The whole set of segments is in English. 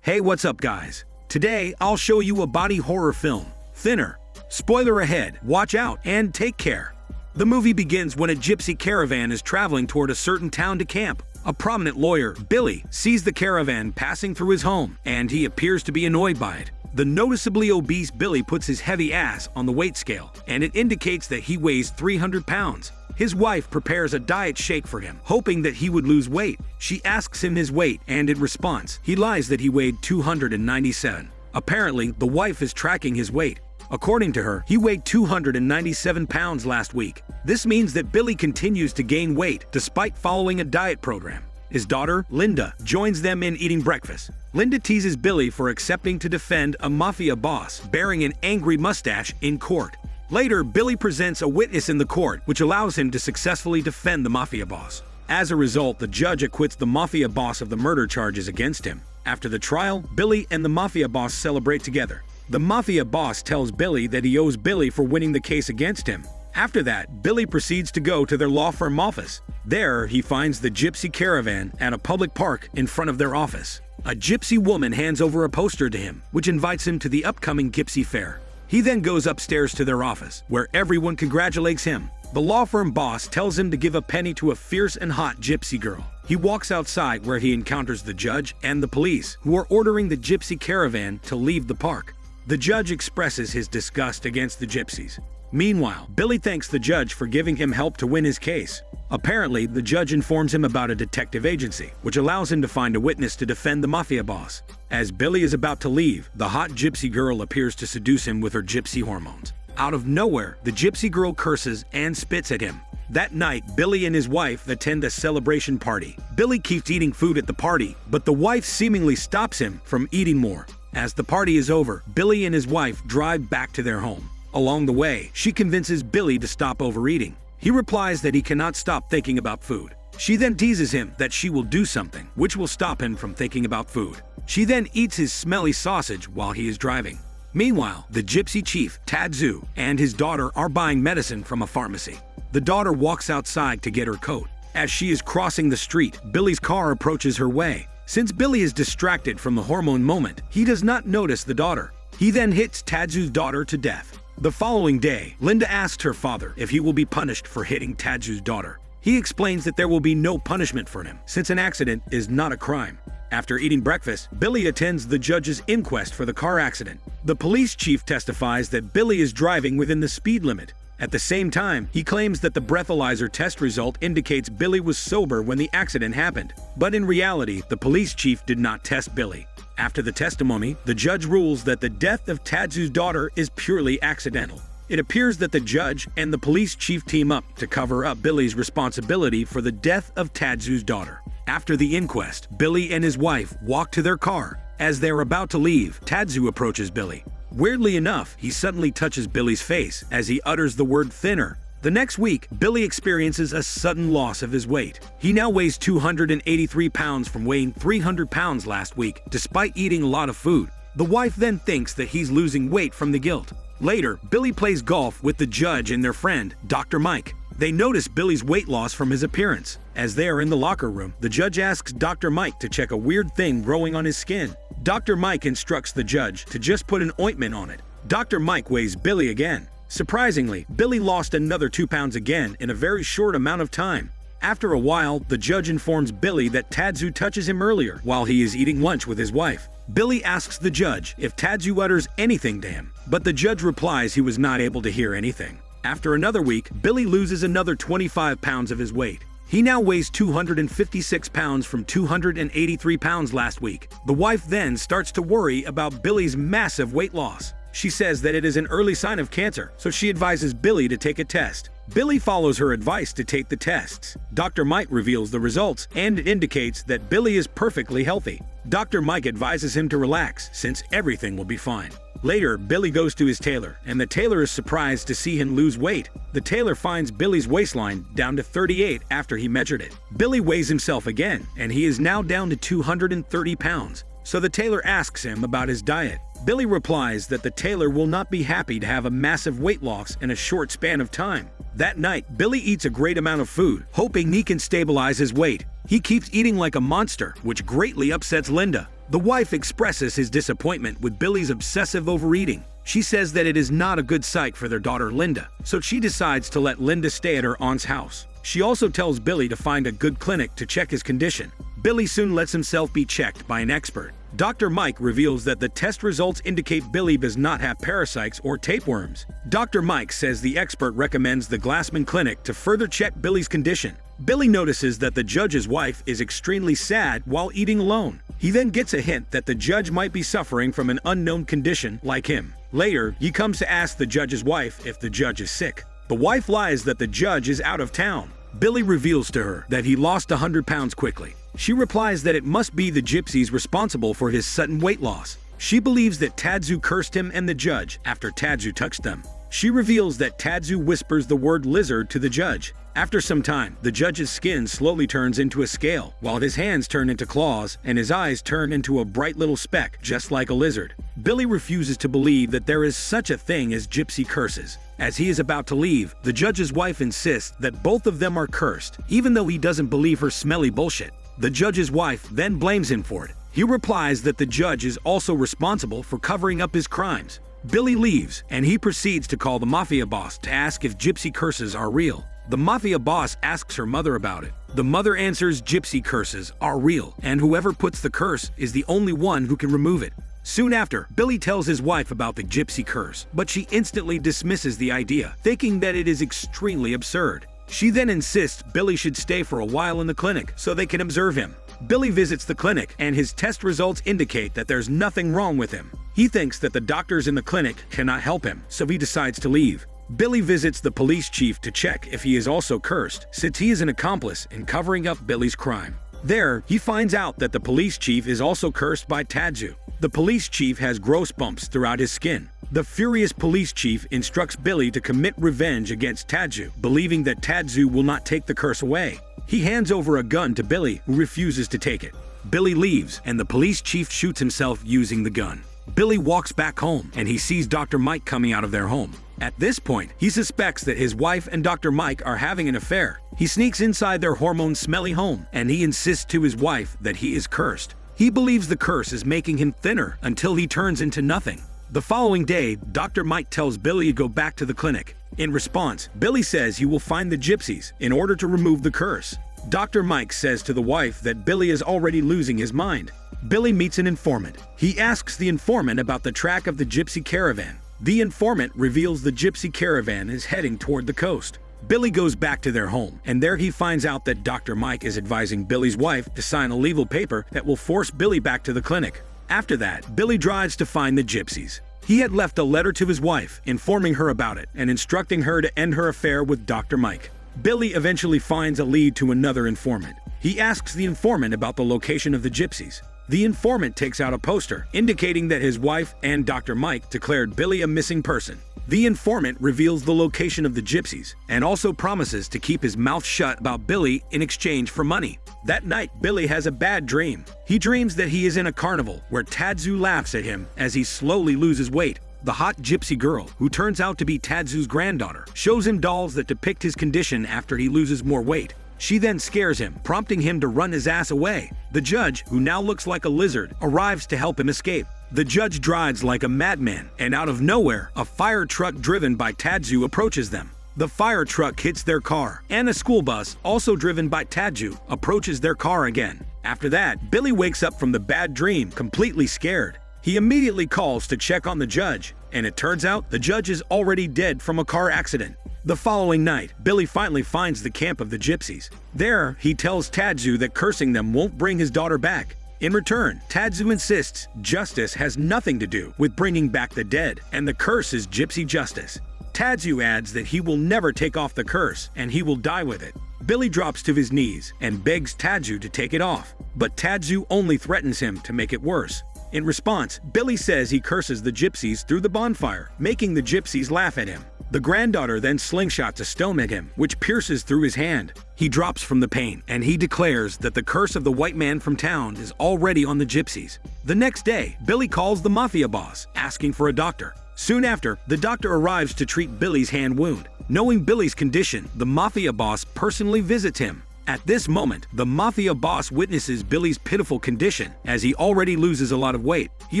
Hey, what's up guys? Today, I'll show you a body horror film, Thinner. Spoiler ahead, watch out, and take care. The movie begins when a gypsy caravan is traveling toward a certain town to camp. A prominent lawyer, Billy, sees the caravan passing through his home, and he appears to be annoyed by it. The noticeably obese Billy puts his heavy ass on the weight scale, and it indicates that he weighs 300 pounds. His wife prepares a diet shake for him, hoping that he would lose weight. She asks him his weight, and in response, he lies that he weighed 297. Apparently, the wife is tracking his weight. According to her, he weighed 297 pounds last week. This means that Billy continues to gain weight despite following a diet program. His daughter, Linda, joins them in eating breakfast. Linda teases Billy for accepting to defend a mafia boss bearing an angry mustache in court. Later, Billy presents a witness in the court, which allows him to successfully defend the mafia boss. As a result, the judge acquits the mafia boss of the murder charges against him. After the trial, Billy and the mafia boss celebrate together. The mafia boss tells Billy that he owes Billy for winning the case against him. After that, Billy proceeds to go to their law firm office. There, he finds the gypsy caravan at a public park in front of their office. A gypsy woman hands over a poster to him, which invites him to the upcoming Gypsy fair. He then goes upstairs to their office, where everyone congratulates him. The law firm boss tells him to give a penny to a fierce and hot gypsy girl. He walks outside where he encounters the judge and the police, who are ordering the gypsy caravan to leave the park. The judge expresses his disgust against the gypsies. Meanwhile, Billy thanks the judge for giving him help to win his case. Apparently, the judge informs him about a detective agency, which allows him to find a witness to defend the mafia boss. As Billy is about to leave, the hot gypsy girl appears to seduce him with her gypsy hormones. Out of nowhere, the gypsy girl curses and spits at him. That night, Billy and his wife attend a celebration party. Billy keeps eating food at the party, but the wife seemingly stops him from eating more. As the party is over, Billy and his wife drive back to their home. Along the way, she convinces Billy to stop overeating. He replies that he cannot stop thinking about food. She then teases him that she will do something, which will stop him from thinking about food. She then eats his smelly sausage while he is driving. Meanwhile, the gypsy chief, Tadzu, and his daughter are buying medicine from a pharmacy. The daughter walks outside to get her coat. As she is crossing the street, Billy's car approaches her way. Since Billy is distracted from the hormone moment, he does not notice the daughter. He then hits Tadzu's daughter to death. The following day, Linda asks her father if he will be punished for hitting Tadzu's daughter. He explains that there will be no punishment for him, since an accident is not a crime. After eating breakfast, Billy attends the judge's inquest for the car accident. The police chief testifies that Billy is driving within the speed limit. At the same time, he claims that the breathalyzer test result indicates Billy was sober when the accident happened. But in reality, the police chief did not test Billy. After the testimony, the judge rules that the death of Tadzu's daughter is purely accidental. It appears that the judge and the police chief team up to cover up Billy's responsibility for the death of Tadzu's daughter. After the inquest, Billy and his wife walk to their car. As they're about to leave, Tadzu approaches Billy. Weirdly enough, he suddenly touches Billy's face as he utters the word thinner. The next week, Billy experiences a sudden loss of his weight. He now weighs 283 pounds from weighing 300 pounds last week, despite eating a lot of food. The wife then thinks that he's losing weight from the guilt. Later, Billy plays golf with the judge and their friend, Dr. Mike. They notice Billy's weight loss from his appearance. As they are in the locker room, the judge asks Dr. Mike to check a weird thing growing on his skin. Dr. Mike instructs the judge to just put an ointment on it. Dr. Mike weighs Billy again. Surprisingly, Billy lost another 2 pounds again in a very short amount of time. After a while, the judge informs Billy that Tadzu touches him earlier while he is eating lunch with his wife. Billy asks the judge if Tadzu utters anything to him, but the judge replies he was not able to hear anything. After another week, Billy loses another 25 pounds of his weight. He now weighs 256 pounds from 283 pounds last week. The wife then starts to worry about Billy's massive weight loss. She says that it is an early sign of cancer, so she advises Billy to take a test. Billy follows her advice to take the tests. Dr. Mike reveals the results, and it indicates that Billy is perfectly healthy. Dr. Mike advises him to relax, since everything will be fine. Later, Billy goes to his tailor, and the tailor is surprised to see him lose weight. The tailor finds Billy's waistline down to 38 after he measured it. Billy weighs himself again, and he is now down to 230 pounds. So the tailor asks him about his diet. Billy replies that the tailor will not be happy to have a massive weight loss in a short span of time. That night, Billy eats a great amount of food, hoping he can stabilize his weight. He keeps eating like a monster, which greatly upsets Linda. The wife expresses his disappointment with Billy's obsessive overeating. She says that it is not a good sight for their daughter Linda, so she decides to let Linda stay at her aunt's house. She also tells Billy to find a good clinic to check his condition. Billy soon lets himself be checked by an expert. Dr. Mike reveals that the test results indicate Billy does not have parasites or tapeworms. Dr. Mike says the expert recommends the Glassman Clinic to further check Billy's condition. Billy notices that the judge's wife is extremely sad while eating alone. He then gets a hint that the judge might be suffering from an unknown condition like him. Later, he comes to ask the judge's wife if the judge is sick. The wife lies that the judge is out of town. Billy reveals to her that he lost 100 pounds quickly. She replies that it must be the gypsies responsible for his sudden weight loss. She believes that Tadzu cursed him and the judge after Tadzu touched them. She reveals that Tadzu whispers the word lizard to the judge. After some time, the judge's skin slowly turns into a scale, while his hands turn into claws and his eyes turn into a bright little speck, just like a lizard. Billy refuses to believe that there is such a thing as gypsy curses. As he is about to leave, the judge's wife insists that both of them are cursed, even though he doesn't believe her smelly bullshit. The judge's wife then blames him for it. He replies that the judge is also responsible for covering up his crimes. Billy leaves, and he proceeds to call the mafia boss to ask if gypsy curses are real. The mafia boss asks her mother about it. The mother answers gypsy curses are real, and whoever puts the curse is the only one who can remove it. Soon after, Billy tells his wife about the gypsy curse, but she instantly dismisses the idea, thinking that it is extremely absurd. She then insists Billy should stay for a while in the clinic so they can observe him. Billy visits the clinic, and his test results indicate that there's nothing wrong with him. He thinks that the doctors in the clinic cannot help him, so he decides to leave. Billy visits the police chief to check if he is also cursed, since he is an accomplice in covering up Billy's crime. There, he finds out that the police chief is also cursed by Tadzu. The police chief has gross bumps throughout his skin. The furious police chief instructs Billy to commit revenge against Tadzu, believing that Tadzu will not take the curse away. He hands over a gun to Billy, who refuses to take it. Billy leaves, and the police chief shoots himself using the gun. Billy walks back home, and he sees Dr. Mike coming out of their home. At this point, he suspects that his wife and Dr. Mike are having an affair. He sneaks inside their hormone-smelly home, and he insists to his wife that he is cursed. He believes the curse is making him thinner until he turns into nothing. The following day, Dr. Mike tells Billy to go back to the clinic. In response, Billy says he will find the gypsies in order to remove the curse. Dr. Mike says to the wife that Billy is already losing his mind. Billy meets an informant. He asks the informant about the track of the gypsy caravan. The informant reveals the gypsy caravan is heading toward the coast. Billy goes back to their home, and there he finds out that Dr. Mike is advising Billy's wife to sign a legal paper that will force Billy back to the clinic. After that, Billy drives to find the gypsies. He had left a letter to his wife, informing her about it and instructing her to end her affair with Dr. Mike. Billy eventually finds a lead to another informant. He asks the informant about the location of the gypsies. The informant takes out a poster indicating that his wife and Dr. Mike declared Billy a missing person. The informant reveals the location of the gypsies and also promises to keep his mouth shut about Billy in exchange for money. That night, Billy has a bad dream. He dreams that he is in a carnival where Tadzu laughs at him as he slowly loses weight. The hot gypsy girl, who turns out to be Tadzu's granddaughter, shows him dolls that depict his condition after he loses more weight. She then scares him, prompting him to run his ass away. The judge, who now looks like a lizard, arrives to help him escape. The judge drives like a madman, and out of nowhere, a fire truck driven by Tadzu approaches them. The fire truck hits their car, and a school bus, also driven by Tadzu, approaches their car again. After that, Billy wakes up from the bad dream, completely scared. He immediately calls to check on the judge, and it turns out the judge is already dead from a car accident. The following night, Billy finally finds the camp of the gypsies. There, he tells Tadzu that cursing them won't bring his daughter back. In return, Tadzu insists justice has nothing to do with bringing back the dead, and the curse is gypsy justice. Tadzu adds that he will never take off the curse, and he will die with it. Billy drops to his knees and begs Tadzu to take it off, but Tadzu only threatens him to make it worse. In response, Billy says he curses the gypsies through the bonfire, making the gypsies laugh at him. The granddaughter then slingshots a stone at him, which pierces through his hand. He drops from the pain, and he declares that the curse of the white man from town is already on the gypsies. The next day, Billy calls the mafia boss, asking for a doctor. Soon after, the doctor arrives to treat Billy's hand wound. Knowing Billy's condition, the mafia boss personally visits him. At this moment, the mafia boss witnesses Billy's pitiful condition, as he already loses a lot of weight. He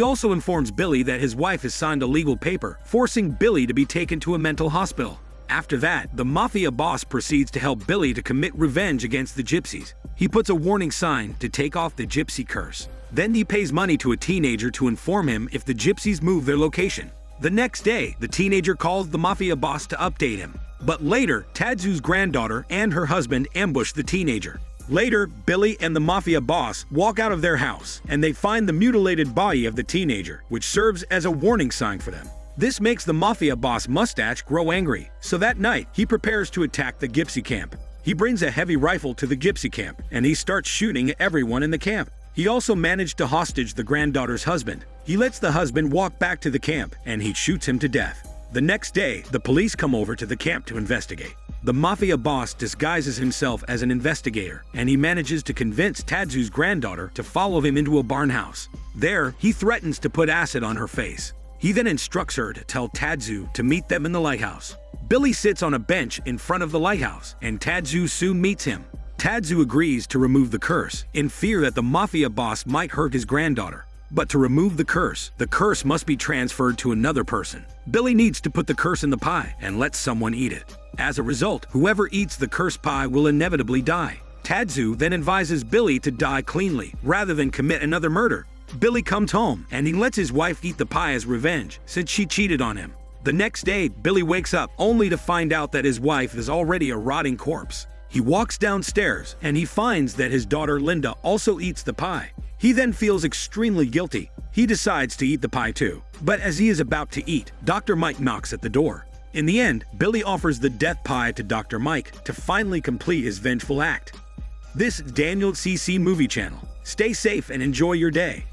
also informs Billy that his wife has signed a legal paper, forcing Billy to be taken to a mental hospital. After that, the mafia boss proceeds to help Billy to commit revenge against the gypsies. He puts a warning sign to take off the gypsy curse. Then he pays money to a teenager to inform him if the gypsies move their location. The next day, the teenager calls the mafia boss to update him. But later, Tadzu's granddaughter and her husband ambush the teenager. Later, Billy and the mafia boss walk out of their house, and they find the mutilated body of the teenager, which serves as a warning sign for them. This makes the mafia boss Mustache grow angry, so that night, he prepares to attack the gypsy camp. He brings a heavy rifle to the gypsy camp, and he starts shooting at everyone in the camp. He also managed to hostage the granddaughter's husband. He lets the husband walk back to the camp, and he shoots him to death. The next day, the police come over to the camp to investigate. The mafia boss disguises himself as an investigator, and he manages to convince Tadzu's granddaughter to follow him into a barn house. There, he threatens to put acid on her face. He then instructs her to tell Tadzu to meet them in the lighthouse. Billy sits on a bench in front of the lighthouse, and Tadzu soon meets him. Tadzu agrees to remove the curse, in fear that the mafia boss might hurt his granddaughter. But to remove the curse must be transferred to another person. Billy needs to put the curse in the pie and let someone eat it. As a result, whoever eats the cursed pie will inevitably die. Tadzu then advises Billy to die cleanly, rather than commit another murder. Billy comes home, and he lets his wife eat the pie as revenge, since she cheated on him. The next day, Billy wakes up, only to find out that his wife is already a rotting corpse. He walks downstairs, and he finds that his daughter Linda also eats the pie. He then feels extremely guilty. He decides to eat the pie too. But as he is about to eat, Dr. Mike knocks at the door. In the end, Billy offers the death pie to Dr. Mike to finally complete his vengeful act. This is Daniel CC Movie Channel. Stay safe and enjoy your day.